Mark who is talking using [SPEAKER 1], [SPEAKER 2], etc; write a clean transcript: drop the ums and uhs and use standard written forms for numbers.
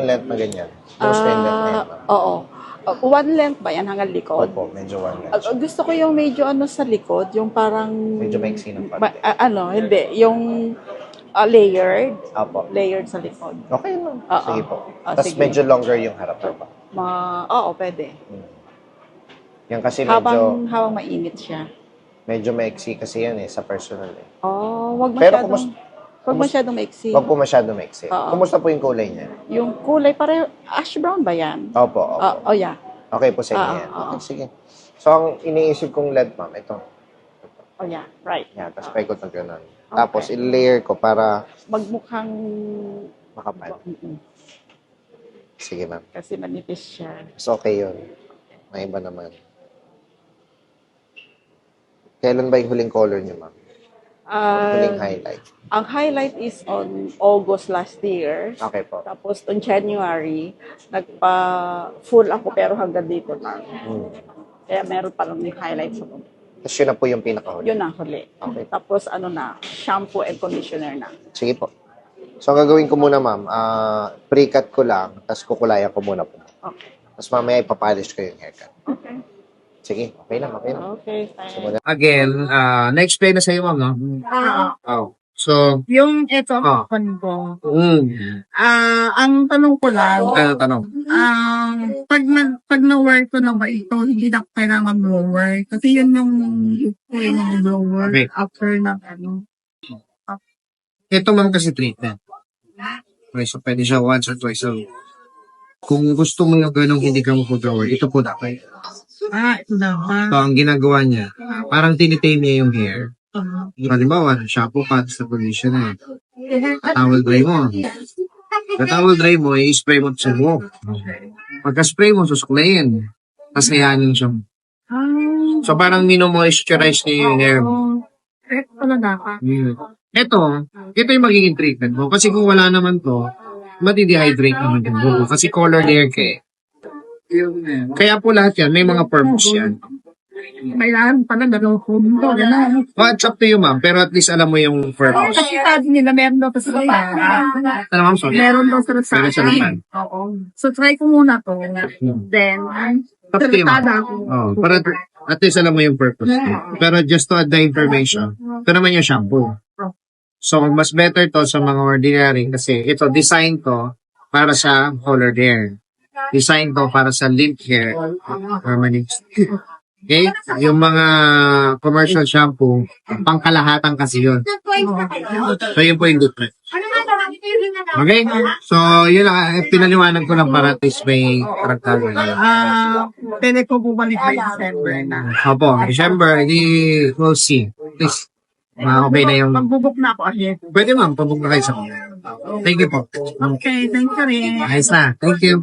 [SPEAKER 1] length na ganyan? Gusto yung length na yan, ma'am?
[SPEAKER 2] Oo. One length ba yan hanggang likod?
[SPEAKER 1] Opo, medyo one length.
[SPEAKER 2] Gusto ko yung medyo sa likod, yung parang...
[SPEAKER 1] Medyo maiksi ng konti.
[SPEAKER 2] Hindi. Yung layered.
[SPEAKER 1] Opo.
[SPEAKER 2] Layered sa likod.
[SPEAKER 1] Okay, ma'am.
[SPEAKER 2] Oo.
[SPEAKER 1] Sige po. Tapos
[SPEAKER 2] Sige.
[SPEAKER 1] medyo longer yung harap pa.
[SPEAKER 2] Oo, pwede.
[SPEAKER 1] Yan kasi medyo,
[SPEAKER 2] Habang mainit siya.
[SPEAKER 1] medyo maiksi kasi yan sa personal
[SPEAKER 2] Wag
[SPEAKER 1] Pero
[SPEAKER 2] masyadong maiksi.
[SPEAKER 1] Wag po masyado maiksi.
[SPEAKER 2] Oo.
[SPEAKER 1] Kumusta po yung kulay niya?
[SPEAKER 2] Yung kulay, pareho, ash brown ba yan?
[SPEAKER 1] Opo.
[SPEAKER 2] Yeah.
[SPEAKER 1] Okay po sa inyo yan.
[SPEAKER 2] Oo.
[SPEAKER 1] Okay, sige. So, ang iniisip kong length, ma'am, ito.
[SPEAKER 2] Yeah, right.
[SPEAKER 1] Yan, tapos paikot ng gano'n. Tapos, i-layer ko para
[SPEAKER 2] Magmukhang...
[SPEAKER 1] makapal. Sige, ma'am.
[SPEAKER 2] Kasi manipis siya.
[SPEAKER 1] So, okay yun. May iba naman. Kailan ba yung huling color niyo, ma'am? Huling highlight.
[SPEAKER 2] Ang highlight is on August last year.
[SPEAKER 1] Okay po.
[SPEAKER 2] Tapos on January, nagpa-full ako pero hanggang dito lang. Kaya meron pa lang yung highlights ako.
[SPEAKER 1] Tapos yun na po yung pinakahuli.
[SPEAKER 2] Yun ang huli.
[SPEAKER 1] Okay.
[SPEAKER 2] Tapos shampoo and conditioner na.
[SPEAKER 1] Sige po. So, ang gagawin ko muna, ma'am, pre-cut ko lang, tapos kukulayan ko muna po.
[SPEAKER 2] Okay.
[SPEAKER 1] Tapos mamaya ipapolish ko yung haircut.
[SPEAKER 2] Okay.
[SPEAKER 1] Sige, okay lang.
[SPEAKER 2] Okay, fine.
[SPEAKER 1] Simula.
[SPEAKER 3] Again, na-explain na sa'yo, ma'am, no? Oh. So,
[SPEAKER 4] Yung ito,
[SPEAKER 3] Ah.
[SPEAKER 4] ko.
[SPEAKER 3] mm,
[SPEAKER 4] Ang tanong ko lang,
[SPEAKER 3] ano tanong?
[SPEAKER 4] pag na-work ko na ba ito, hindi na kailangan blower. Kasi yun yung blower
[SPEAKER 3] Okay.
[SPEAKER 4] after na
[SPEAKER 3] Ito man kasi treatment. Okay, so pwede siya once or twice a week. Kung gusto mo yung ganong hindi ka mag-blower, ito po dapat.
[SPEAKER 4] ito na ba?
[SPEAKER 3] So, ang ginagawa niya, parang tinitame niya yung hair. Halimbawa, shampoo ka, sa conditioner. Towel dry mo. Sa towel dry mo, i-spray mo sa buhok. Pagka-spray mo, susuklayin. Tapos hayanin siya. So, parang mino-moisturize niya yung hair mo.
[SPEAKER 4] Ito na ka.
[SPEAKER 3] Ito yung magiging treatment mo. Kasi kung wala naman to, mati-dehydrate naman yung buhok. Kasi color hair ka eh. Kaya po lahat yan, may mga purpose yan.
[SPEAKER 4] Kailangan pala dalawang pundo.
[SPEAKER 3] Well, it's up to you, ma'am. Pero at least alam mo yung purpose.
[SPEAKER 4] Kasi sabi nila meron daw sa
[SPEAKER 3] Ano, ma'am? Sorry.
[SPEAKER 4] meron daw sa
[SPEAKER 3] Pero sa laman.
[SPEAKER 4] Oo. So try ko muna to. Then,
[SPEAKER 3] Up to you, ma'am.
[SPEAKER 4] talatada ako.
[SPEAKER 3] Oh, para at least alam mo yung purpose. Pero just to add the information, ito naman yung shampoo. So, mas better to sa mga ordinary kasi ito, design to para sa colored hair. Design to para sa limp hair. Permanent. Okay? Yung mga commercial shampoo, pangkalahatan kasi yun. So, yun po yung difference. Okay? So, yun lang. Pinaliwanag ko lang para at least may karagtagan.
[SPEAKER 4] Pwede ko bumalik by December na.
[SPEAKER 3] Opo, December, we'll see. Please, okay na yung...
[SPEAKER 4] Magbubok na ako ahead.
[SPEAKER 3] Pwede ma'am, pabog na kayo sa mga. Thank you po.
[SPEAKER 4] Okay, thank you rin.
[SPEAKER 3] Ayos na. Thank you.